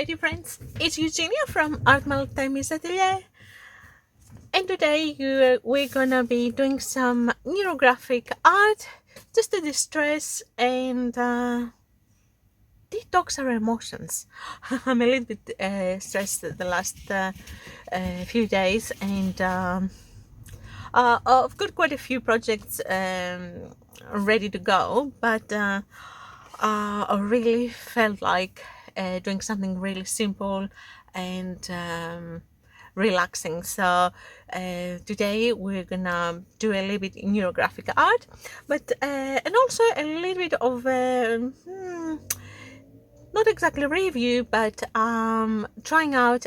Hi dear friends, it's Eugenia from Art Maltese Atelier, and today we're gonna be doing some neurographic art just to distress and detox our emotions. I'm a little bit stressed the last few days, and I've got quite a few projects ready to go, but I really felt like doing something really simple and relaxing. So today we're gonna do a little bit neurographic art, but and also a little bit of not exactly review, but trying out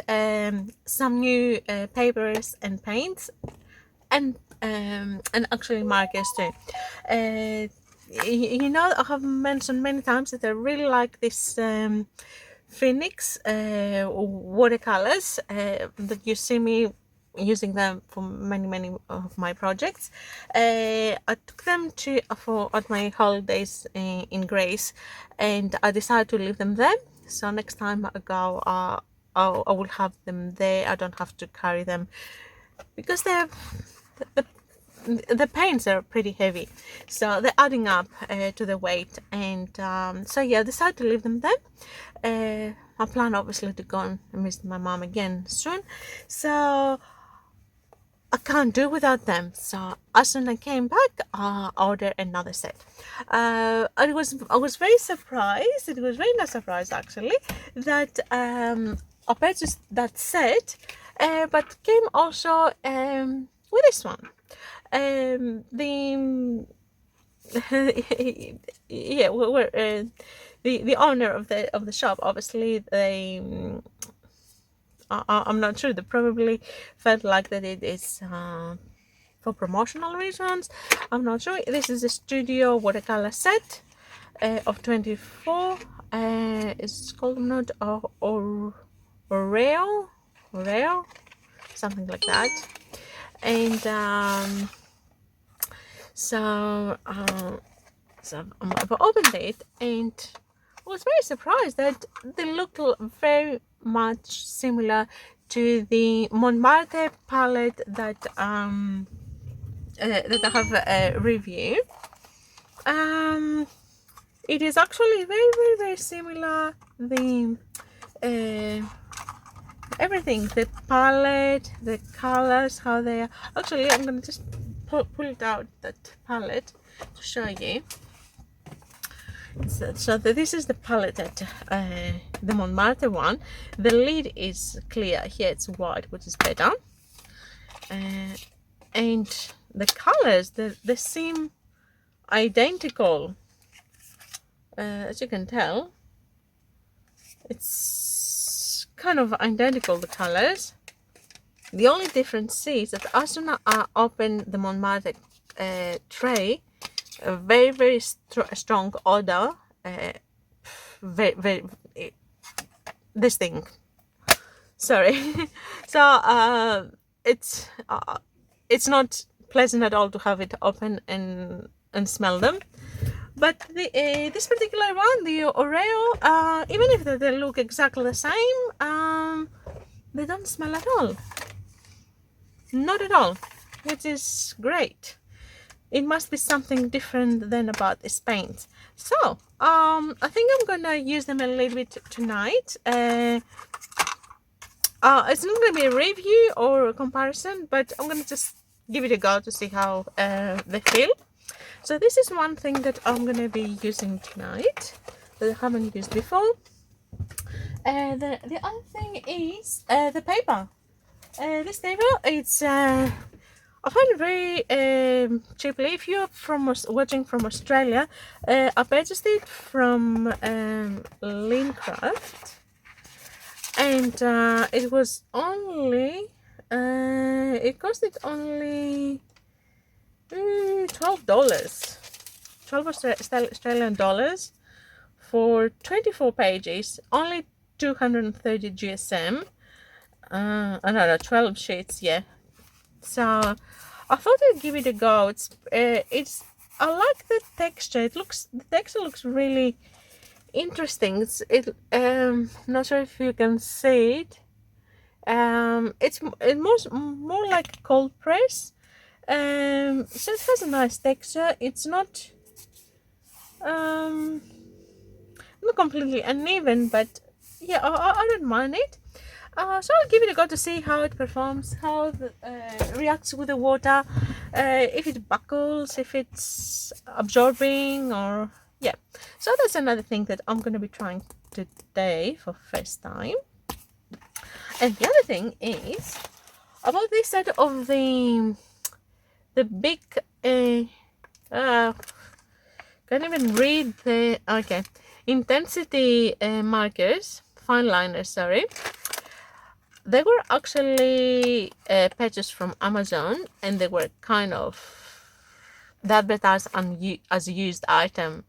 some new papers and paints and actually markers too. I have mentioned many times that I really like this Phoenix watercolors that you see me using them for many of my projects. I took them to for at my holidays in Greece, and I decided to leave them there. So next time I go, I will have them there. I don't have to carry them because the the paints are pretty heavy, so they're adding up to the weight, and so yeah, I decided to leave them there. I plan obviously to go and visit my mom again soon, so I can't do without them. So as soon as I came back, I ordered another set. I was very surprised. It was very nice surprise actually that I purchased that set, but came also with this one. The yeah, we're, the owner of the shop, obviously they I'm not sure, they probably felt like that it is for promotional reasons. I'm not sure. This is a studio watercolor set of 24. It's called not or Oreo, something like that. And so I've opened it, and I was very surprised that they look very much similar to the Montmartre palette that I have reviewed. It is actually very similar. The everything, the palette, the colors, how they are. Actually, I'm gonna just pull it out, that palette, to show you. So this is the palette that the Montmartre one. The lid is clear. Here it's white, which is better. And the colors, they seem identical. As you can tell, it's kind of identical, the colors. The only difference is that as soon as I open the Montmartre tray, a very strong odor, very distinct. Sorry. So it's not pleasant at all to have it open and smell them. But this particular one, the Oreo, even if they look exactly the same, they don't smell at all. Not at all, which is great. It must be something different than about this paint. So I think I'm gonna use them a little bit tonight. It's not gonna be a review or a comparison, but I'm gonna just give it a go to see how they feel. So this is one thing that I'm gonna be using tonight that I haven't used before. The other thing is the paper. This paper, it's I find it very cheaply. If you're watching from Australia, I purchased it from Leancraft, and it was only it costed only $12, Australian dollars for 24 pages, only 230 GSM. Another 12 sheets, yeah. So I thought I'd give it a go. It's I like the texture. The texture looks really interesting. Not sure if you can see it. It's more like cold press. So it has a nice texture. It's um not completely uneven, but yeah, I don't mind it. So I'll give it a go to see how it performs, how it reacts with the water, if it buckles, if it's absorbing, or yeah. So that's another thing that I'm going to be trying today for first time. And the other thing is about this side of the big can't even read the okay intensity markers, fine liners, sorry. They were actually purchased from Amazon, and they were kind of advertised as a used item.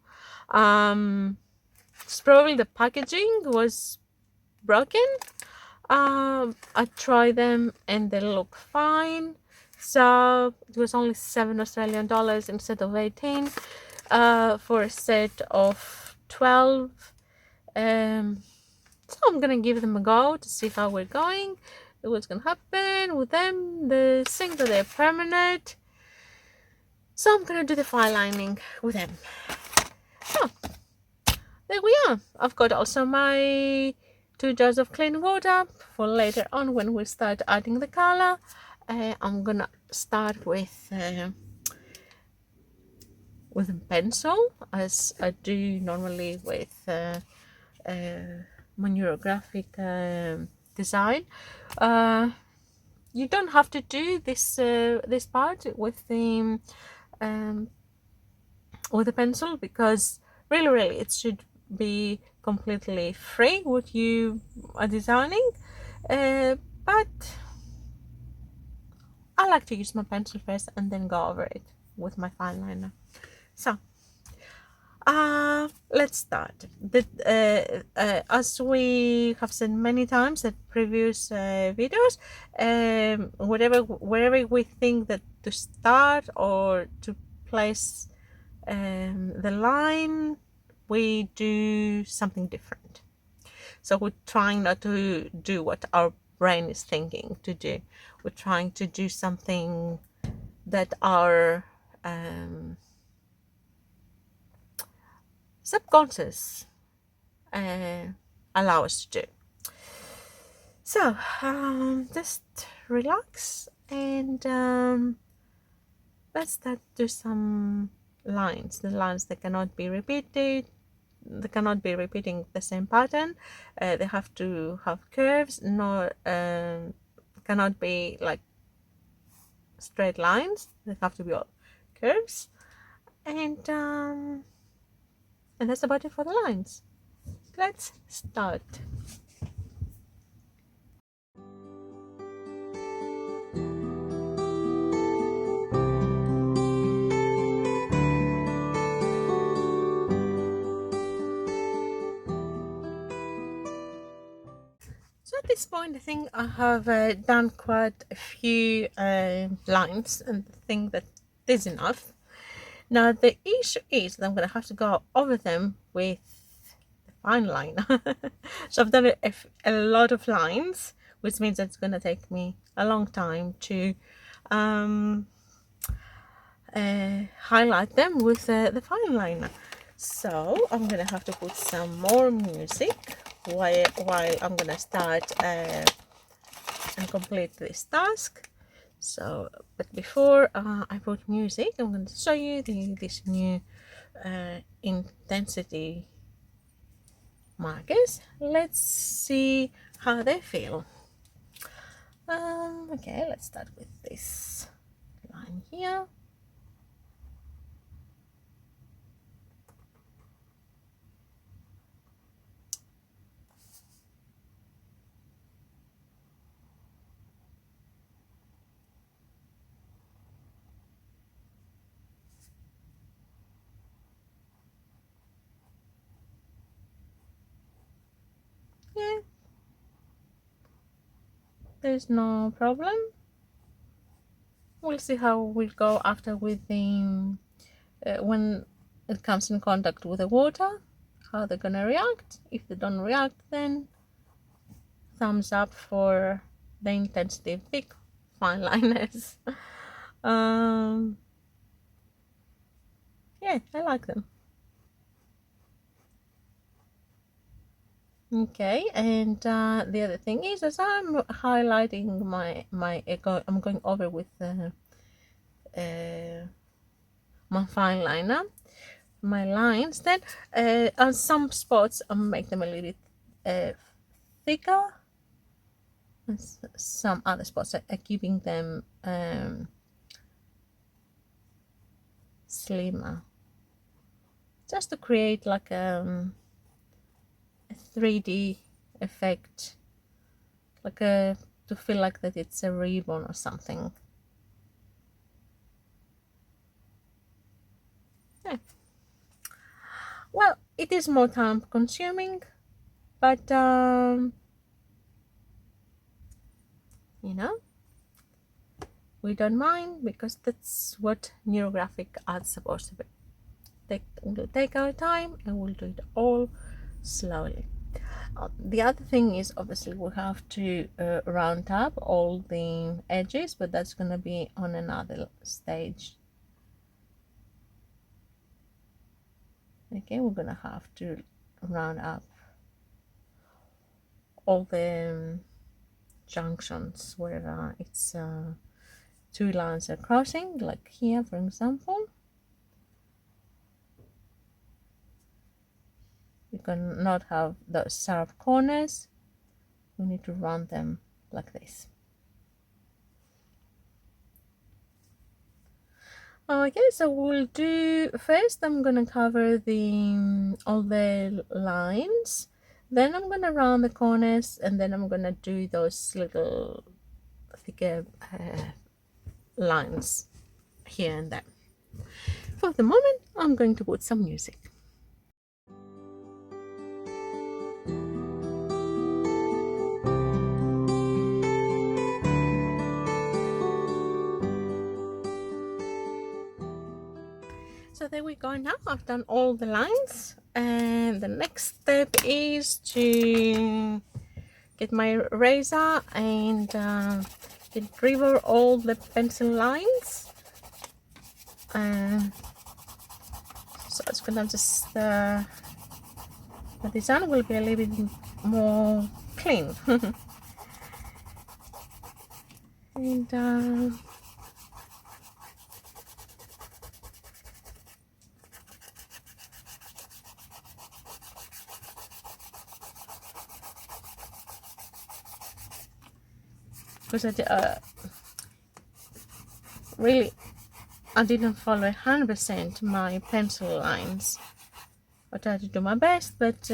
It's probably the packaging was broken. I tried them and they look fine. So it was only $7 Australian instead of 18 for a set of 12. So I'm gonna give them a go to see how we're going, what's gonna happen with them. The thing that they're permanent, so I'm gonna do the file lining with them. So there we are. I've got also my 2 jars of clean water for later on when we start adding the color. I'm gonna start with a pencil, as I do normally with manurographic design. You don't have to do this part with the pencil, because really it should be completely free what you are designing, but I like to use my pencil first and then go over it with my fine liner. So let's start. As we have said many times in previous videos, wherever we think that to start or to place the line, we do something different. So we're trying not to do what our brain is thinking to do. We're trying to do something that our subconscious allow us to do. So just relax and let's start to some lines. The lines that cannot be repeated. They cannot be repeating the same pattern. They have to have curves. No, cannot be like straight lines. They have to be all curves. And that's about it for the lines. Let's start. So at this point, I think I have done quite a few lines, and think that is enough. Now the issue is that I'm going to have to go over them with the fine liner. So I've done a lot of lines, which means that it's going to take me a long time to highlight them with the fine liner. So I'm going to have to put some more music while I'm going to start and complete this task. So, but before I put music, I'm going to show you this new intensity markers. Let's see how they feel. Okay, let's start with this line here. Yeah, there's no problem. We'll see how we'll go after with the when it comes in contact with the water. how they're gonna react. If they don't react, then thumbs up for the intensity thick fine liners. Yeah, I like them. Okay, and the other thing is, as I'm highlighting I'm going over with my fine liner, my lines, then on some spots I'll make them a little bit thicker, and some other spots are keeping them slimmer, just to create like a 3D effect, like to feel like that it's a ribbon or something. Yeah. Well, it is more time consuming, but you know, we don't mind, because that's what neurographic art's supposed to be. We'll take our time and we'll do it all slowly. The other thing is, obviously we have to round up all the edges, but that's going to be on another stage. Okay, we're going to have to round up all the junctions where it's two lines are crossing, like here for example. You cannot have those sharp corners. We need to round them like this. Okay, so we'll do first, I'm gonna cover the all the lines, then I'm gonna round the corners, and then I'm gonna do those little thicker lines here and there. For the moment, I'm going to put some music. So there we go. Now I've done all the lines, and the next step is to get my razor and river all the pencil lines. So it's gonna just the design will be a little bit more clean. And because I didn't follow 100% my pencil lines. I tried to do my best, but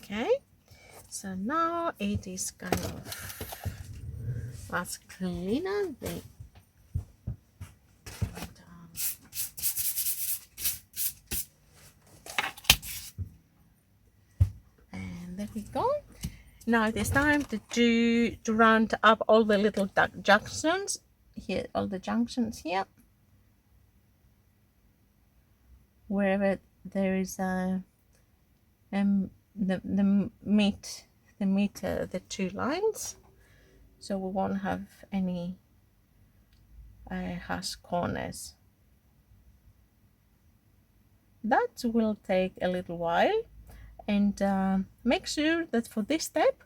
okay. So now it is kind of much cleaner. And there we go. Now it is time to round up all the little junctions here, all the junctions here, wherever there is the meet the two lines, so we won't have any harsh corners. That will take a little while, and make sure that for this step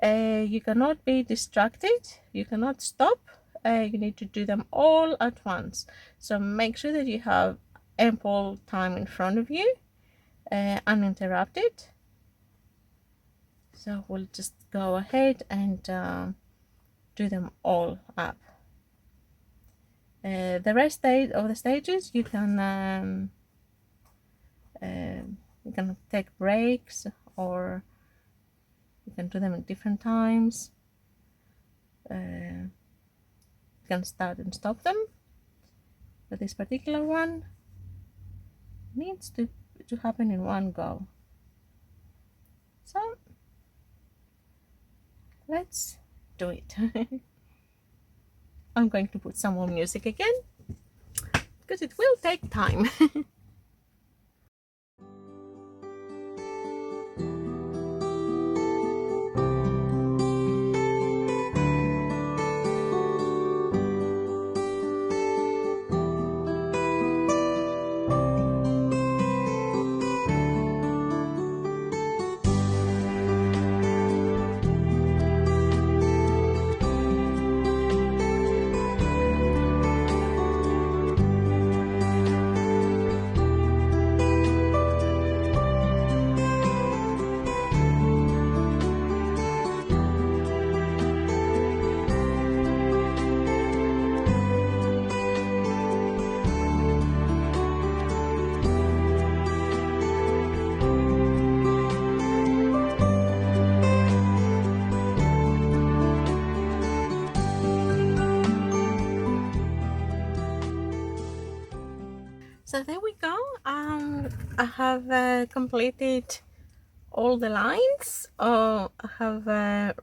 you cannot be distracted, you cannot stop, you need to do them all at once. So make sure that you have ample time in front of you, uninterrupted. So we'll just go ahead and do them all up. The rest of the stages you can take breaks, or you can do them at different times. You can start and stop them, but this particular one needs to happen in one go. So let's do it. I'm going to put some more music again because it will take time. So there we go. I have completed all the lines. I have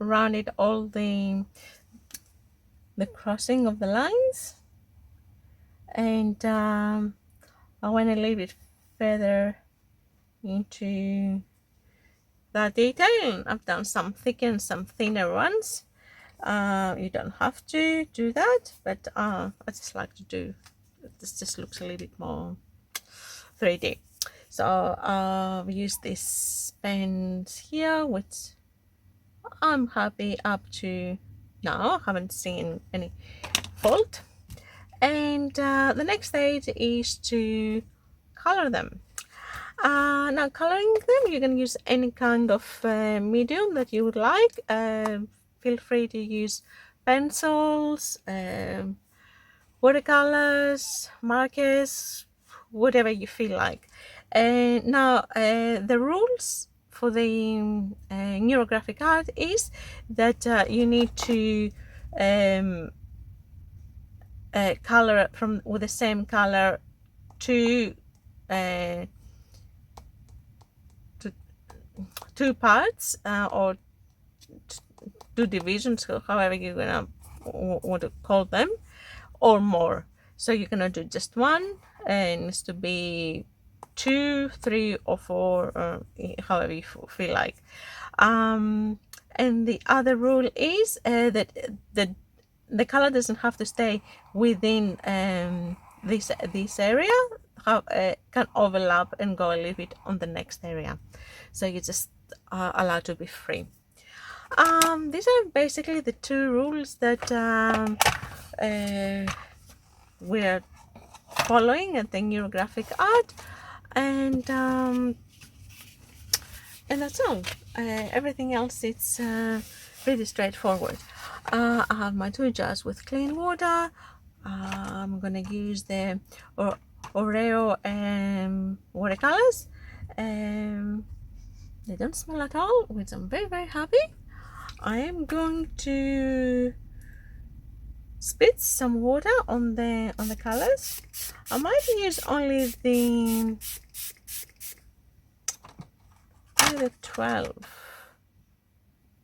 rounded all the crossing of the lines, and I went a little bit further into that detail. I've done some thicker and some thinner ones. You don't have to do that, but I just like to do. This just looks a little bit more 3D. So I've used this pen here, which I'm happy up to now. I haven't seen any fault. And the next stage is to color them. Now coloring them, you can use any kind of medium that you would like. Feel free to use pencils, watercolors, markers, whatever you feel like. Now the rules for the neurographic art is that you need to color from with the same color two parts or two divisions, however you're gonna want to call them, or more. So you cannot do just one, and it needs to be 2, 3, or 4, however you feel like. And the other rule is that the color doesn't have to stay within this area. Can overlap and go a little bit on the next area, so you just are allowed to be free. These are basically the two rules that we're following at the neurographic art, and that's all. Everything else, it's pretty straightforward. I have my 2 jars with clean water. I'm gonna use the Oreo watercolors. They don't smell at all, which I'm very, very happy. I am going to spit some water on the colors. I might use only the 12.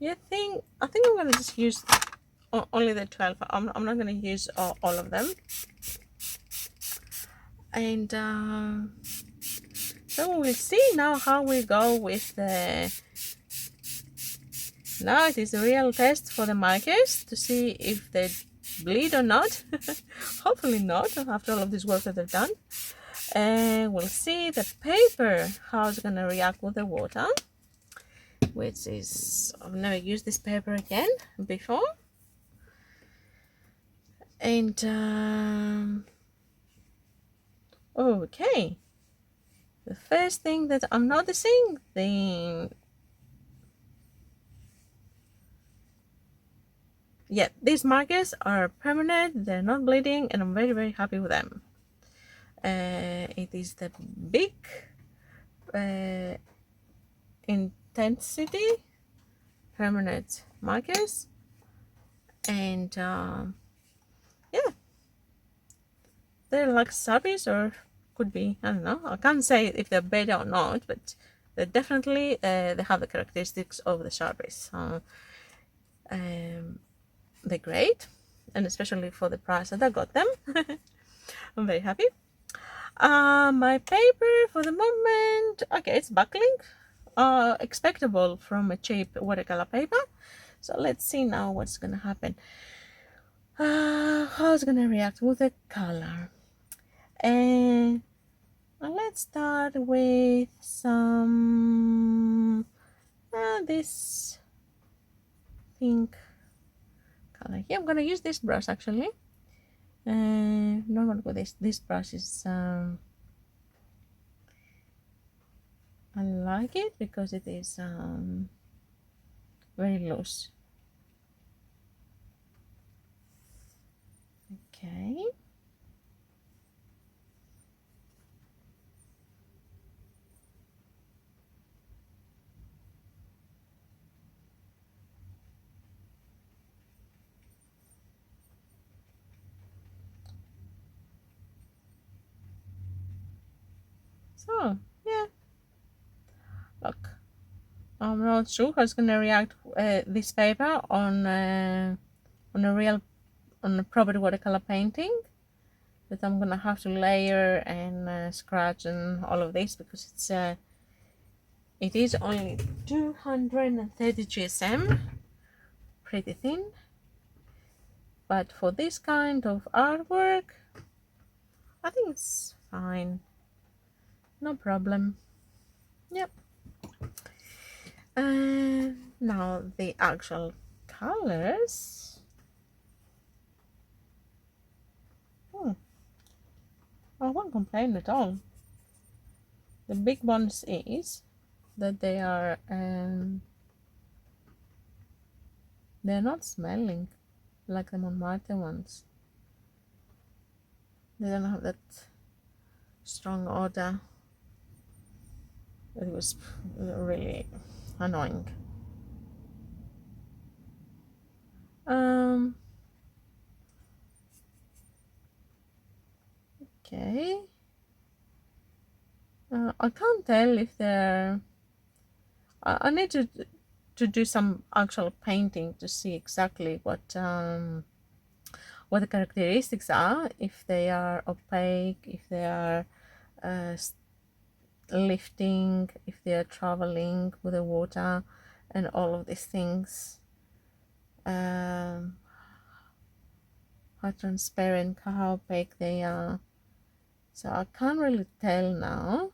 I think I'm gonna just use only the 12. I'm not gonna use all of them. And so we'll see now how we go with the. Now it is a real test for the markers to see if they bleed or not. Hopefully not, after all of this work that they've done. And we'll see the paper, how it's gonna react with the water, which is, I've never used this paper again before. And okay, the first thing that I'm noticing, these markers are permanent, they're not bleeding, and I'm very, very happy with them. It is the big intensity permanent markers, and yeah, they're like Sharpies, or could be, I don't know, I can't say if they're better or not, but they're definitely they have the characteristics of the Sharpies. They're great. and especially for the price that I got them. I'm very happy. My paper for the moment, okay, it's buckling, expectable from a cheap watercolor paper. So let's see now what's gonna happen. How it's gonna react with the color. And let's start with some this pink color here. I'm gonna use this brush actually. Not gonna go this brush is I like it because it is very loose. Okay. So yeah, look, I'm not sure how it's gonna react this paper on a proper watercolor painting, but I'm gonna have to layer and scratch and all of this because it is only 230 GSM, pretty thin, but for this kind of artwork I think it's fine, no problem. Yep. And now the actual colors. I won't complain at all. The big ones is that they're not smelling like the Montmartre ones. They don't have that strong odor. It was really annoying. Okay. I can't tell if they're. I need to do some actual painting to see exactly what the characteristics are. If they are opaque, if they are lifting, if they are traveling with the water, and all of these things. How transparent, how opaque they are. So I can't really tell now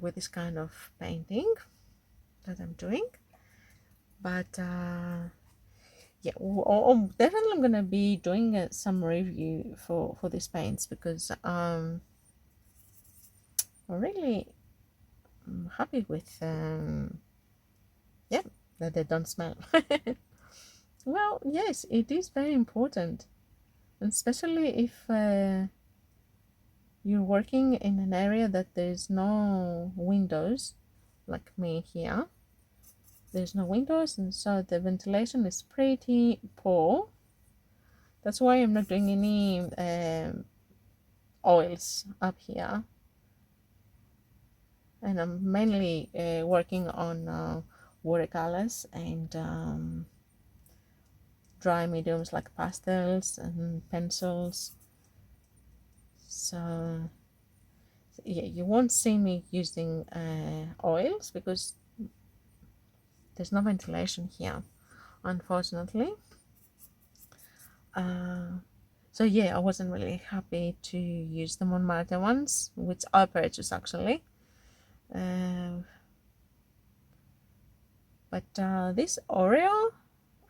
with this kind of painting that I'm doing. But yeah, definitely I'm gonna be doing some review for these paints because I'm really happy with yeah, that they don't smell. Well, yes, it is very important, especially if you're working in an area that there's no windows, like me here. There's no windows, and so the ventilation is pretty poor. That's why I'm not doing any oils up here, and I'm mainly working on watercolors and dry mediums like pastels and pencils. So yeah, you won't see me using oils because there's no ventilation here, unfortunately. So yeah, I wasn't really happy to use the Montmartre ones, which I purchased actually. But this Oreo,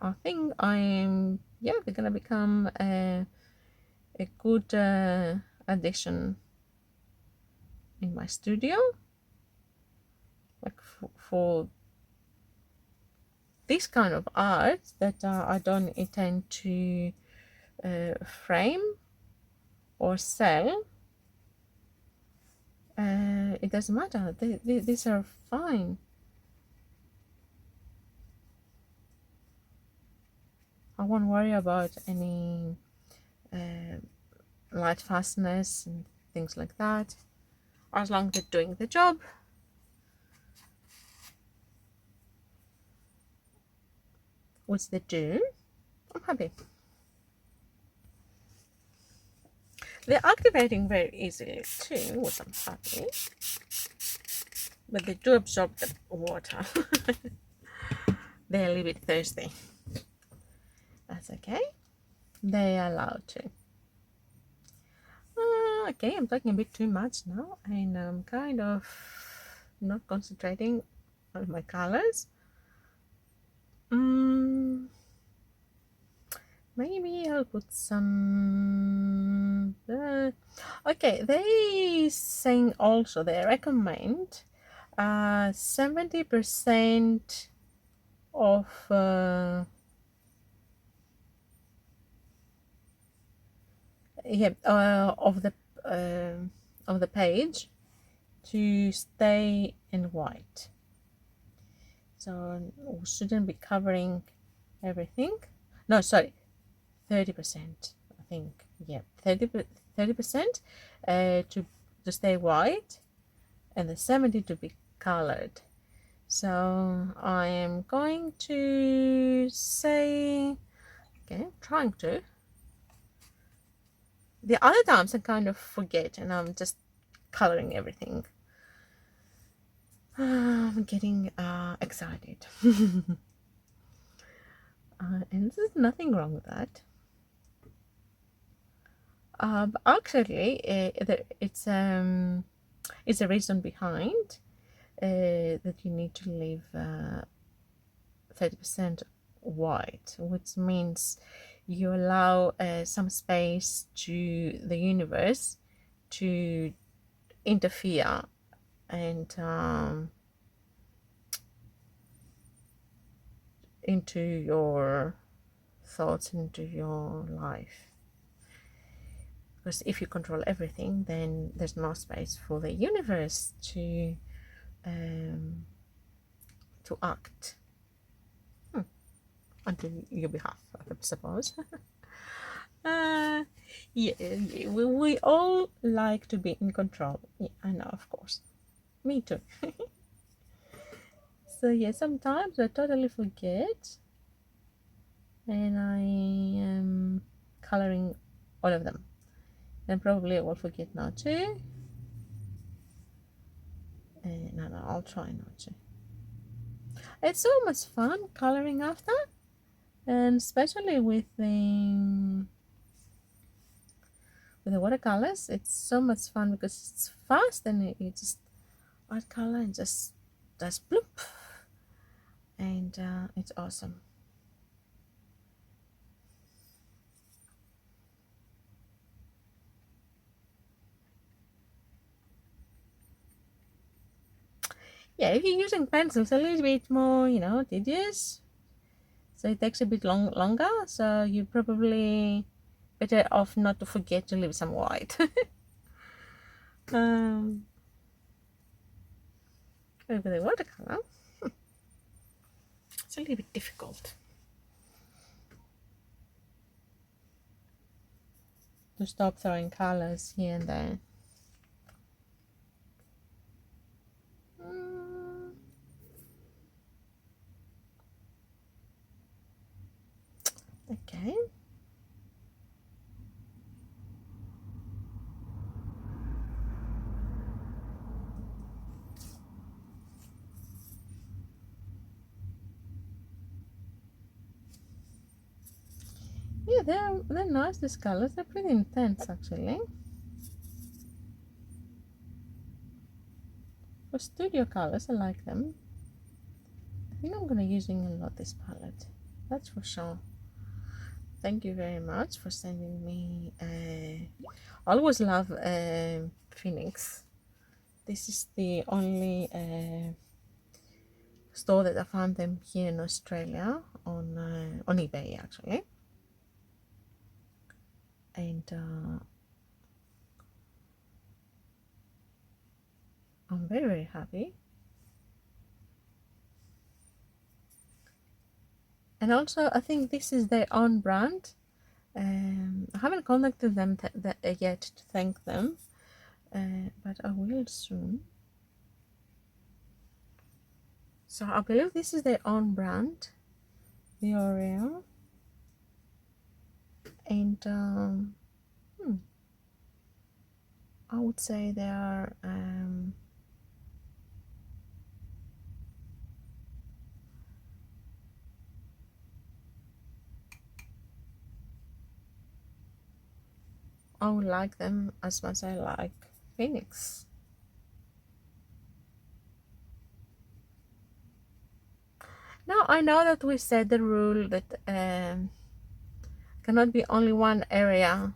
I think they're gonna become a good addition in my studio, like for this kind of art that I don't intend to frame or sell. It doesn't matter, these are fine. I won't worry about any light fastness and things like that, as long as they're doing the job. Which they do. I'm happy. They're activating very easily too, which I'm happy. But they do absorb the water. They're a little bit thirsty. That's okay. They are allowed to. Okay, I'm talking a bit too much now, and I'm kind of not concentrating on my colors. Maybe I'll put some. Okay, they saying also they recommend 70% of of the page to stay in white. So we shouldn't be covering everything. No, sorry, 30%. I think, yeah, 30% to stay white, and the 70 to be colored. So I am going to say, okay, I'm trying to. The other times I kind of forget and I'm just coloring everything. I'm getting excited. And there's nothing wrong with that. But actually, it's a reason behind that you need to leave 30% white, which means you allow some space to the universe to interfere and into your thoughts, into your life. Because if you control everything, then there's no space for the universe to act on your behalf, I suppose. Yeah, we all like to be in control. Yeah, I know, of course. Me too. So yeah, sometimes I totally forget, and I am coloring all of them, and probably I will forget now too. No, I'll try not to. It's so much fun coloring after, and especially with the watercolors, it's so much fun because it's fast and you just add color and just bloop, and it's awesome. Yeah, if you're using pencils, a little bit more, tedious. So it takes a bit longer. So you're probably better off not to forget to leave some white. Over the watercolor, it's a little bit difficult to stop throwing colors here and there. Okay. Yeah, they're nice. These colors, they're pretty intense actually. For studio colors, I like them. I think I'm gonna using a lot this palette. That's for sure. Thank you very much for sending me. I always love Phoenix. This is the only store that I found them here in Australia on eBay actually, and I'm very happy. And also, I think this is their own brand. I haven't contacted them yet to thank them, but I will soon. So I believe this is their own brand, the L'Oreal. and I would say they are I would like them as much as I like Phoenix. Now I know that we said the rule that cannot be only one area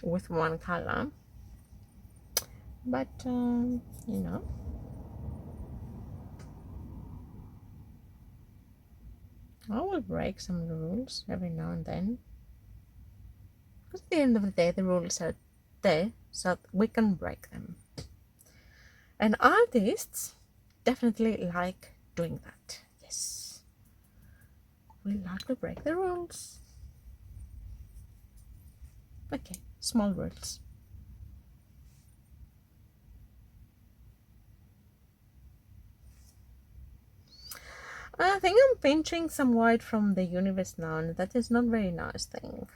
with one color, but you know, I will break some rules every now and then, because at the end of the day the rules are there so that we can break them, and artists definitely like doing that. Yes, we like to break the rules. Okay, small rules. I think I'm pinching some white from the universe now, and that is not very nice thing.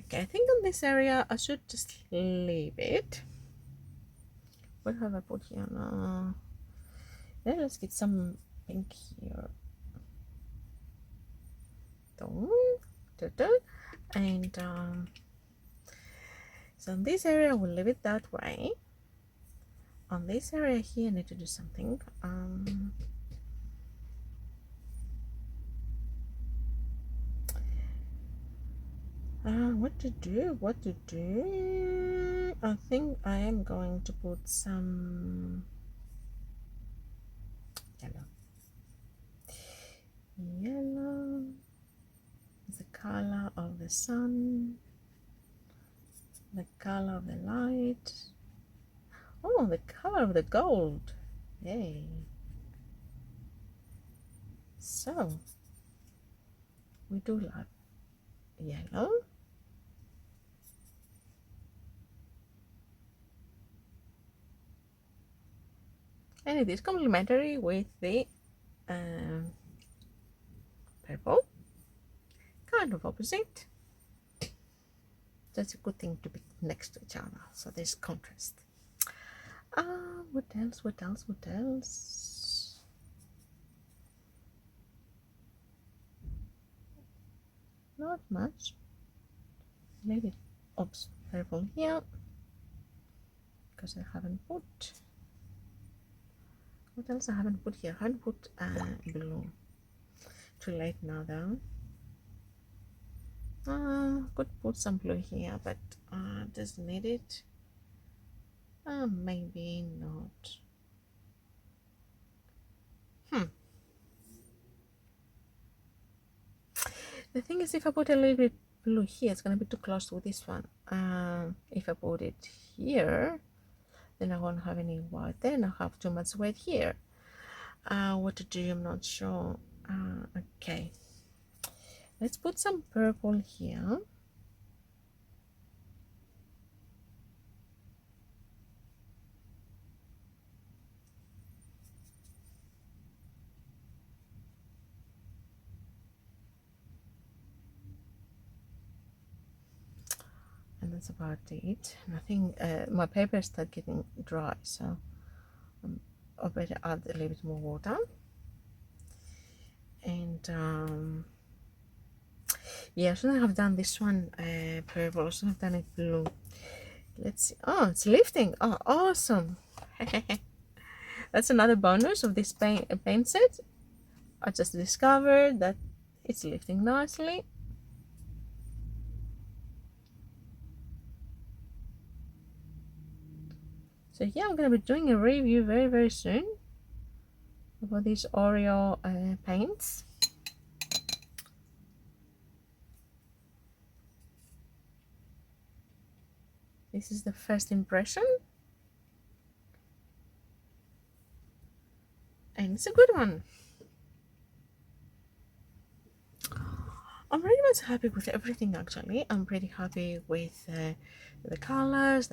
Okay, I think on this area I should just leave it. What have I put here now? Yeah, let's get some pink here. And so in this area we'll leave it that way. On this area here I need to do something. What to do? I think I am going to put some yellow is the color of the sun, the color of the light. Oh, the color of the gold. Yay. So we do like yellow. And it is complementary with the purple, kind of opposite. That's a good thing to be next to each other, so there's contrast. What else? Not much. Maybe purple here, because I haven't put. What else I haven't put here? I haven't put blue. Too late now though. Could put some blue here, but doesn't need it. Maybe not. The thing is, if I put a little bit blue here, it's gonna be too close with this one. If I put it here, then I won't have any white. Then I have too much white here. What to do? I'm not sure. Okay, let's put some purple here. And that's about it. Nothing. My paper started getting dry, so I better add a little bit more water. And yeah, I shouldn't have done this one purple. I should have done it blue. Let's see. Oh, it's lifting. Oh, awesome. That's another bonus of this paint set. I just discovered that it's lifting nicely. So yeah, I'm gonna be doing a review very soon about these Oreo paints. This is the first impression, and it's a good one. I'm pretty much happy with everything actually. I'm pretty happy with the colors,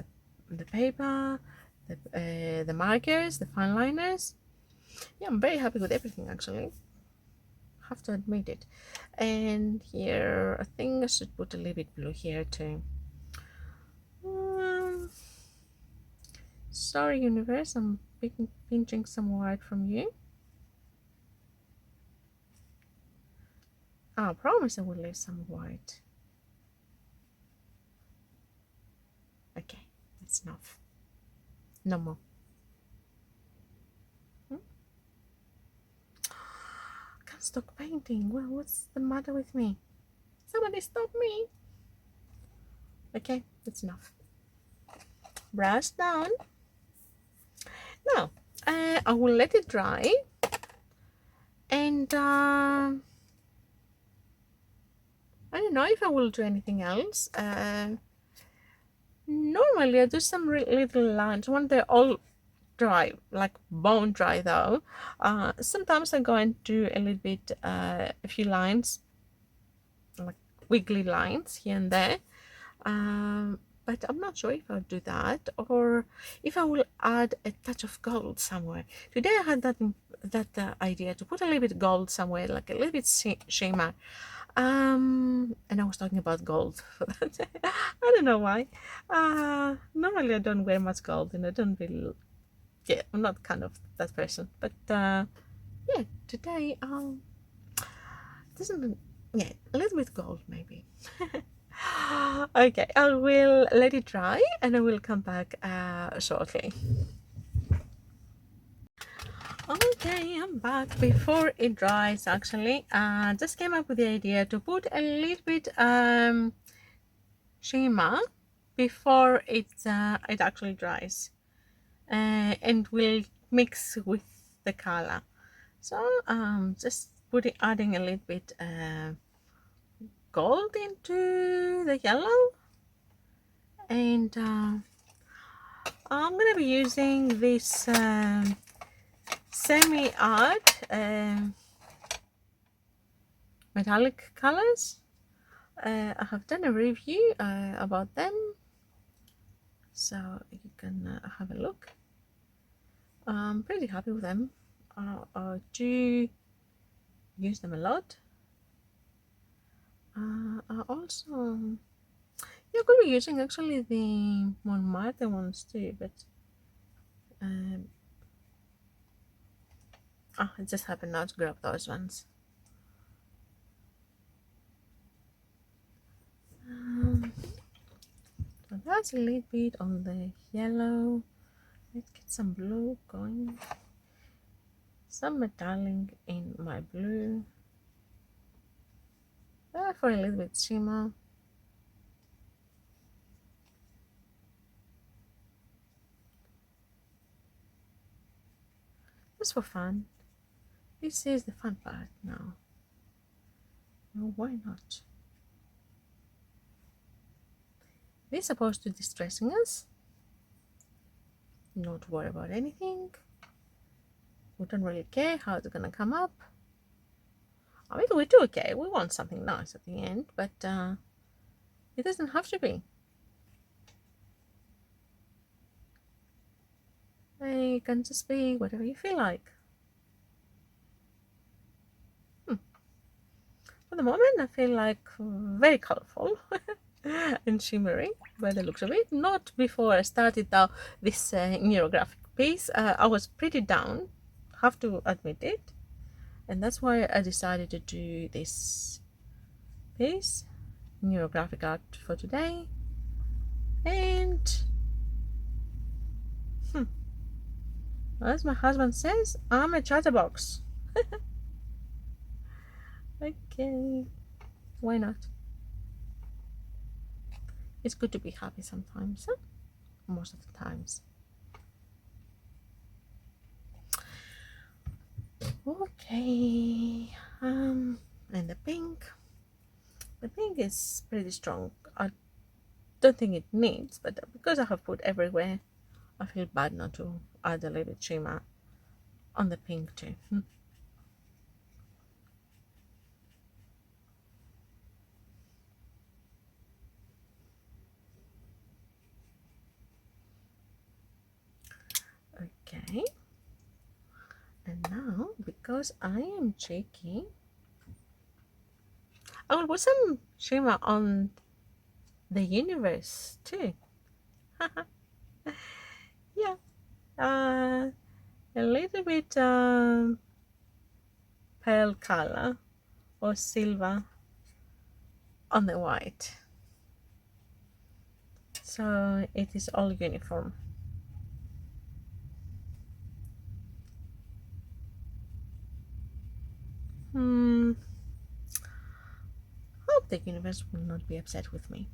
the paper, the markers, the fine liners. Yeah, I'm very happy with everything actually. have to admit it. And here, I think I should put a little bit blue here too. Sorry, universe, I'm pinching some white from you. I promise I will leave some white. Okay, that's enough. No more. Can't stop painting. Well, what's the matter with me? Somebody stop me. Okay, that's enough. Brush down. Now, I will let it dry. And I don't know if I will do anything else. Normally I do some little lines when they're all dry, like bone dry though. Sometimes I go and do a little bit, a few lines, like wiggly lines here and there. But I'm not sure if I'll do that or if I will add a touch of gold somewhere. Today I had that idea to put a little bit gold somewhere, like a little bit shimmer. And I was talking about gold for that. I don't know why. Normally I don't wear much gold and I don't really, yeah, I'm not kind of that person. But yeah, today doesn't, yeah, a little bit gold maybe. Okay, I will let it dry and I will come back shortly. Okay, I'm back. Before it dries, actually, just came up with the idea to put a little bit shimmer before it actually dries, and will mix with the color. So just adding a little bit gold into the yellow, and I'm gonna be using this semi art metallic colors. I have done a review about them, so you can have a look. I'm pretty happy with them. I do use them a lot. I also, yeah, could be using actually the Montmartre ones too, but I just happened not to grab those ones. So that's a little bit on the yellow. Let's get some blue going. Some metallic in my blue. For a little bit shimmer. Just for fun. This is the fun part now. Well, why not? This is supposed to be distressing us. Not worry about anything. We don't really care how it's gonna come up. I mean, we do okay. We want something nice at the end, but it doesn't have to be. It can just be whatever you feel like. For the moment, I feel like very colorful and shimmery by the looks of it. Not before I started this neurographic piece. I was pretty down, have to admit it, and that's why I decided to do this piece, neurographic art, for today. And as my husband says, I'm a chatterbox. Okay, why not? It's good to be happy sometimes, huh? Most of the times. Okay, and the pink is pretty strong. I don't think it needs, but because I have put everywhere, I feel bad not to add a little bit shimmer on the pink too. Okay, and now because I am cheeky, I will put some shimmer on the universe too. Yeah, a little bit pale color or silver on the white, so it is all uniform. Hope the universe will not be upset with me.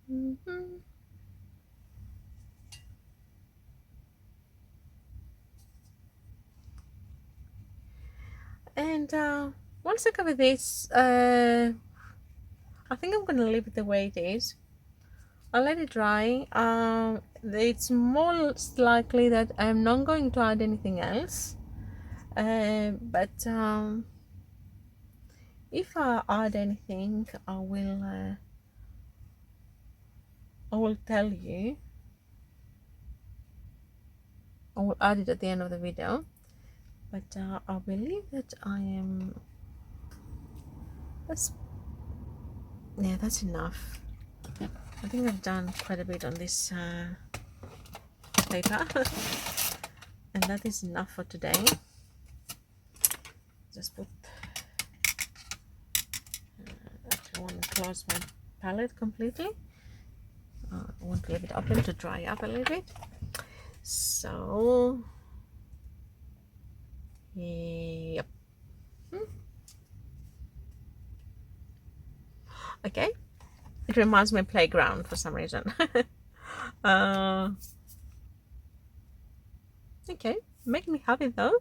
Mhm. And once I cover this, I think I'm gonna leave it the way it is. I'll let it dry. It's most likely that I'm not going to add anything else. But if I add anything, I will tell you. I will add it at the end of the video. But I believe that I am. That's yeah, that's enough. I think I've done quite a bit on this paper, and that is enough for today. Just put. I want to close my palette completely. I want to leave it open to dry up a little bit. So, yep. Okay. It reminds me of playground for some reason. Okay, make me happy though.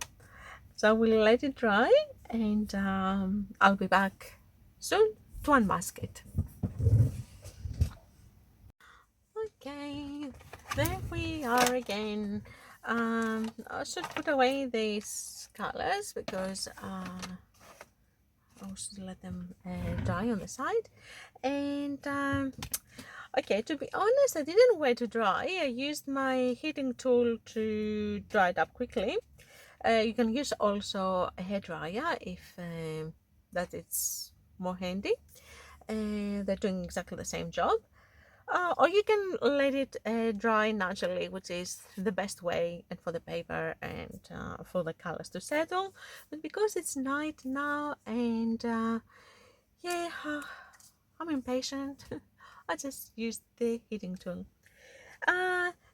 So we'll let it dry, and I'll be back soon to unmask it. Okay, there we are again. I should put away these colors because I'll just let them dry on the side. And okay, to be honest, I didn't wait to dry. I used my heating tool to dry it up quickly. You can use also a hairdryer if that it's more handy. They're doing exactly the same job. Or you can let it dry naturally, which is the best way, and for the paper and for the colors to settle. But because it's night now, and yeah, I'm impatient, I just used the heating tool.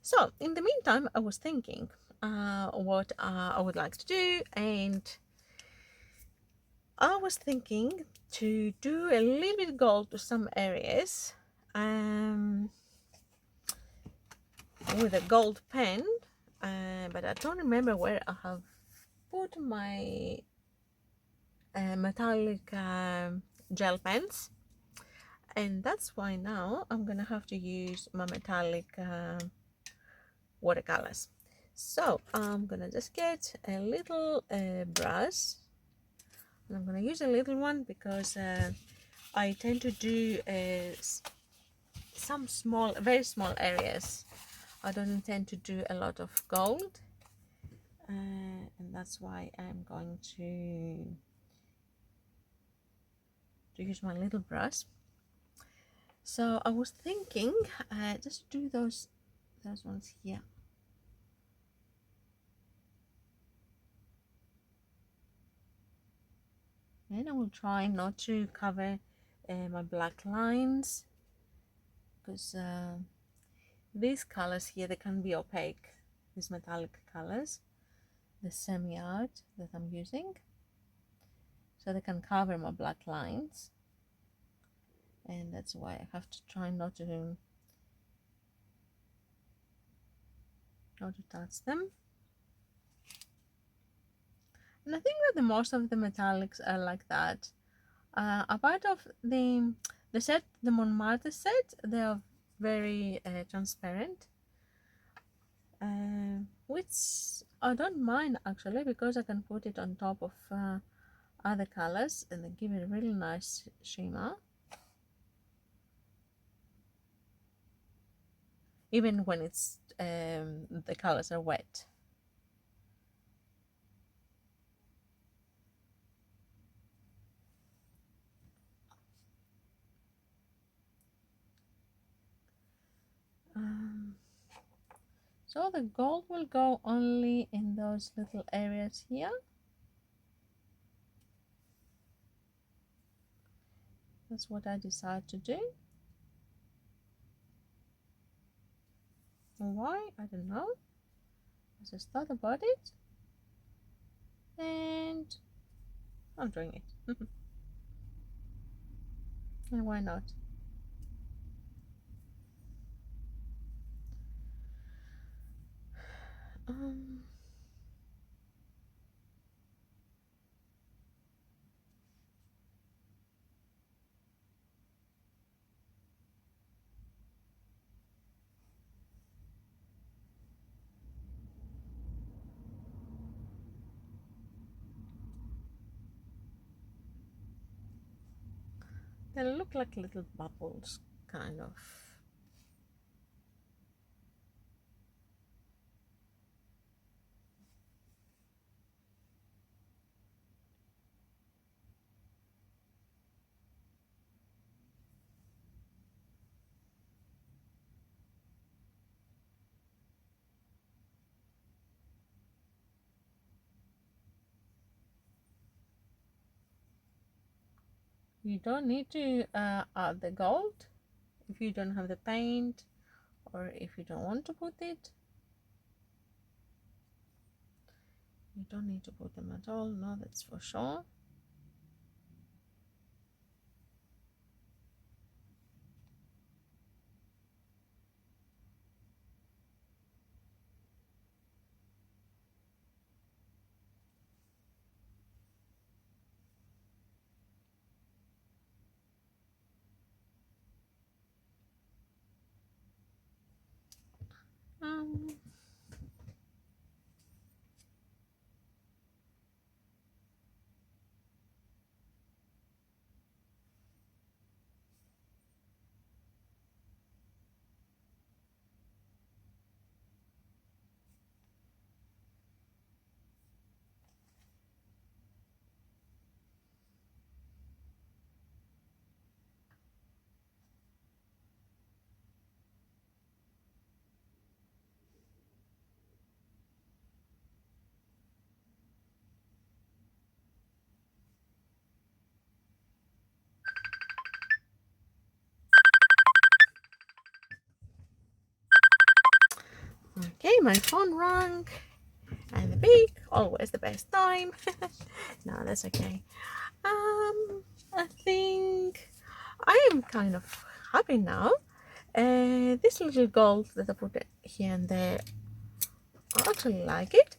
So in the meantime, I was thinking what I would like to do, and I was thinking to do a little bit gold to some areas. With a gold pen, but I don't remember where I have put my metallic gel pens, and that's why now I'm gonna have to use my metallic watercolors. So I'm gonna just get a little brush, and I'm gonna use a little one because I tend to do some small, very small areas. I don't intend to do a lot of gold, and that's why I'm going to use my little brush. So I was thinking just do those ones here, and I will try not to cover my black lines, because these colors here, they can be opaque, these metallic colors, the semi-art that I'm using, so they can cover my black lines, and that's why I have to try not to touch them. And I think that the most of the metallics are like that. Apart of the set, the Montmartre set, they are very transparent, which I don't mind actually, because I can put it on top of other colors and they give it a really nice shimmer. even when it's the colors are wet. So the gold will go only in those little areas here. That's what I decided to do. Why? I don't know. I just thought about it and I'm doing it. And why not? Um, they look like little bubbles, kind of. You don't need to add the gold if you don't have the paint or if you don't want to put it. You don't need to put them at all, no, that's for sure. Um, okay, my phone rang and the beep, always the best time. No, that's okay. I think I am kind of happy now. This little gold that I put here and there, I actually like it.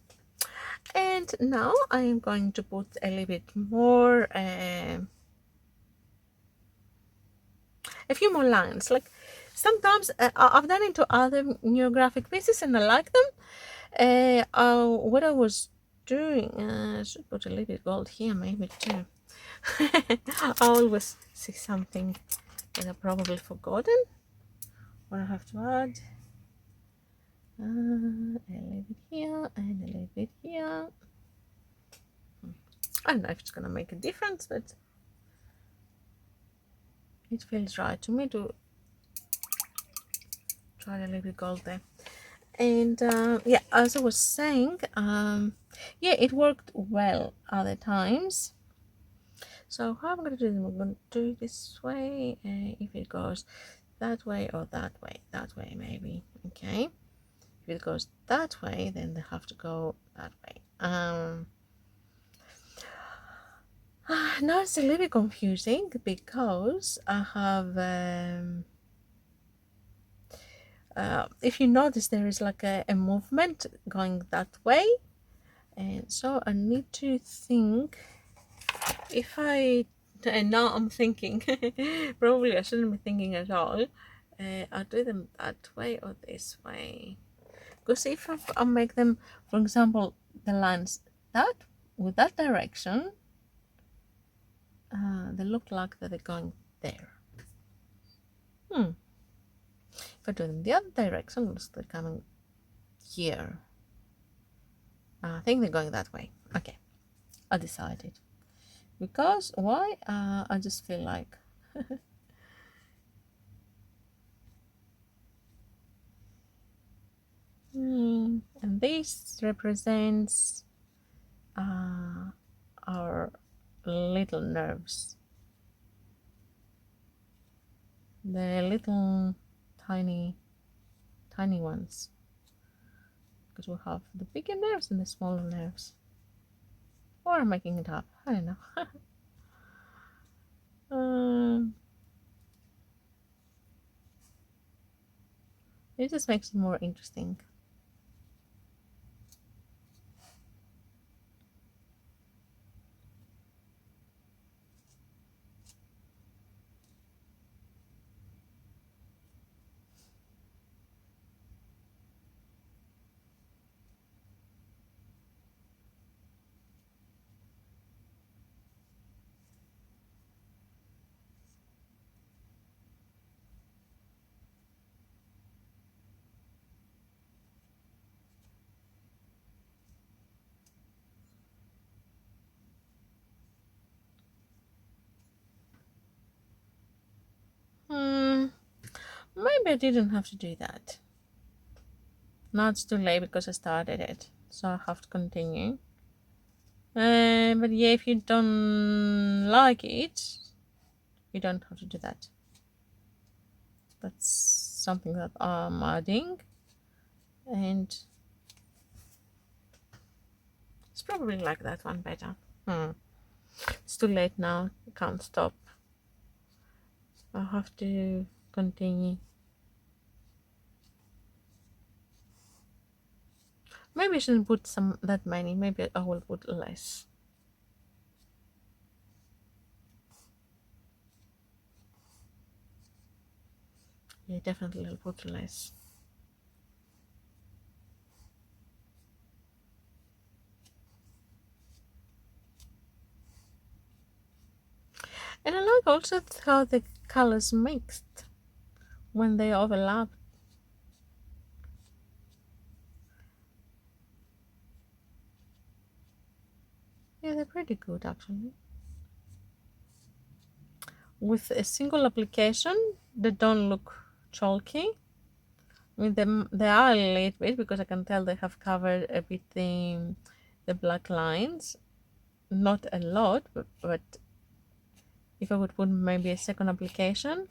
And now I am going to put a little bit more, a few more lines. Like sometimes I've done into other new graphic pieces and I like them. What I was doing, I should put a little bit gold here maybe too. I always see something that I've probably forgotten what I have to add. A little bit here and a little bit here. I don't know if it's gonna make a difference, but it feels right to me to try a little bit gold there. And yeah, as I was saying, yeah, it worked well other times. So how I'm gonna do this? I'm gonna do it this way. If it goes that way or that way maybe. Okay. If it goes that way, then they have to go that way. Now it's a little bit confusing because I have if you notice there is like a movement going that way, and so I need to think if I, and now I'm thinking probably I shouldn't be thinking at all. I'll do them that way or this way, because if I make them, for example, the lines that with that direction, they look like that they're going there. If if I do them the other direction, they're coming here. I think they're going that way. Okay, I decided. Because why? I just feel like. And this represents our little nerves. The little tiny ones. Because we have the bigger nerves and the smaller nerves. Or I'm making it up. I don't know. It just makes it more interesting. Maybe I didn't have to do that. Now it's too late because I started it, so I have to continue. But yeah, if you don't like it, you don't have to do that. That's something that I'm adding, and it's probably like that one better. It's too late now. I can't stop. I have to continue. Maybe I shouldn't put that many. Maybe I will put less. Yeah, definitely I'll put less. And I like also how the colors mixed when they overlap. Yeah, they're pretty good actually. With a single application, they don't look chalky. I mean, they are a little bit because I can tell they have covered a bit the black lines. Not a lot, but if I would put maybe a second application,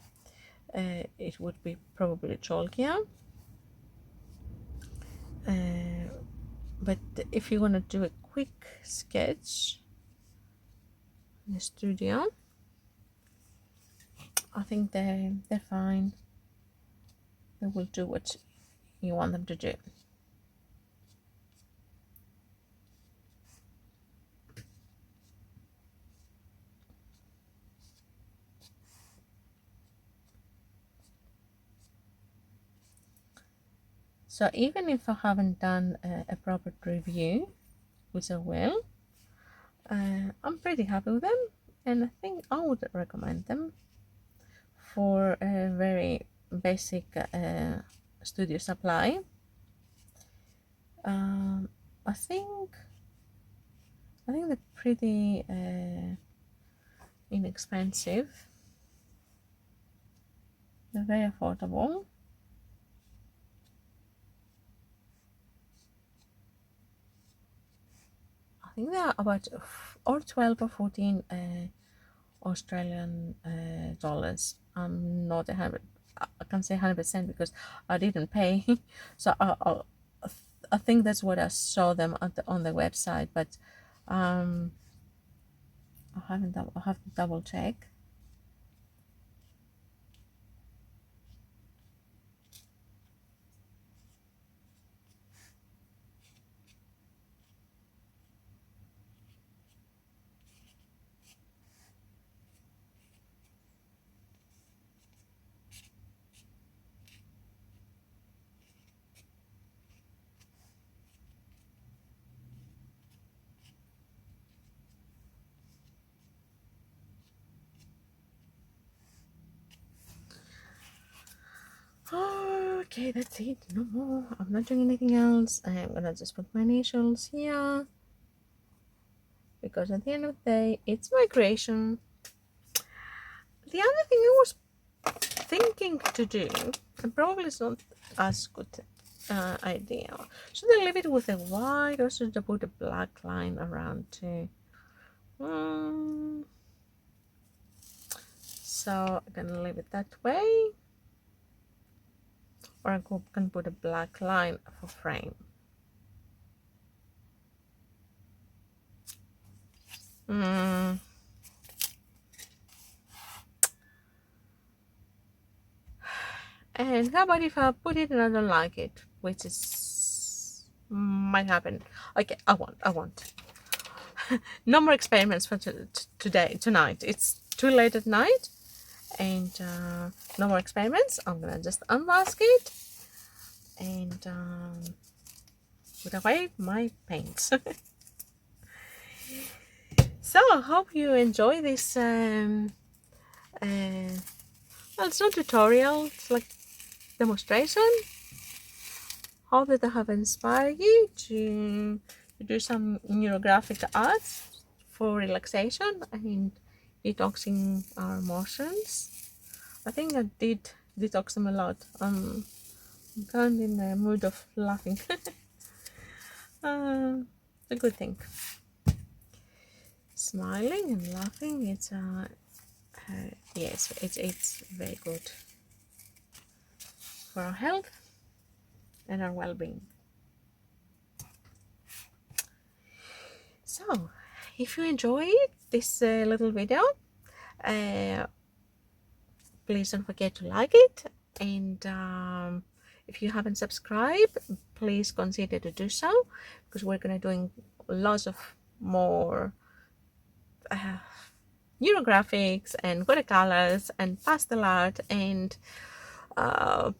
it would be probably chalkier. But if you want to do a quick sketch in the studio, I think they're fine. They will do what you want them to do. So even if I haven't done a proper review, which I will, I'm pretty happy with them, and I think I would recommend them for a very basic studio supply. I think they're pretty inexpensive. They're very affordable. I think they are about or 12 or 14 Australian dollars. I'm not 100. I can't say 100% because I didn't pay, so I think that's what I saw them on the website, but I haven't. I have to double check. Okay, that's it. No more. I'm not doing anything else. I'm gonna just put my initials here, because at the end of the day, it's my creation. The other thing I was thinking to do, and probably it's not as good idea. Should I leave it with a white, or should I put a black line around too? So I'm gonna leave it that way, or I can put a black line for frame. And how about if I put it and I don't like it, which is might happen. Okay, I want. No more experiments for tonight. It's too late at night, and no more experiments. I'm gonna just unmask it and put away my paints. So I hope you enjoy this. Well, it's not tutorial. It's like demonstration. Hope that I have inspired you to do some neurographic arts for relaxation and detoxing our emotions. I think I did detox them a lot. I'm kind of in the mood of laughing. A good thing. Smiling and laughing, it's yes, it's very good for our health and our well-being. So if you enjoyed this little video, please don't forget to like it, and if you haven't subscribed, please consider to do so, because we're gonna doing lots of more neurographics and watercolors and pastel art and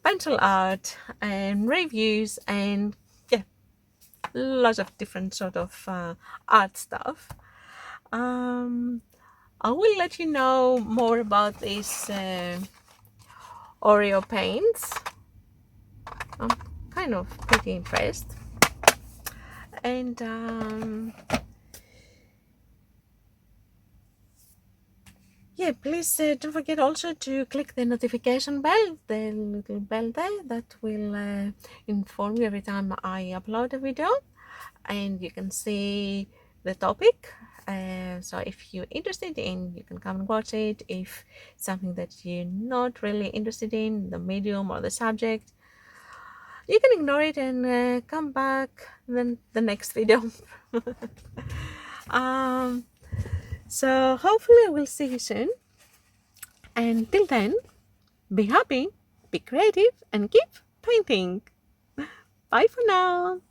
pencil art and reviews and yeah, lots of different sort of art stuff. I will let you know more about these Oreo paints. I'm kind of pretty impressed, and yeah, please don't forget also to click the notification bell, the little bell there that will inform you every time I upload a video, and you can see the topic. So if you're interested in, you can come and watch it. If it's something that you're not really interested in, the medium or the subject, you can ignore it and come back then the next video. So hopefully I will see you soon. Until then, be happy, be creative, and keep painting. Bye for now.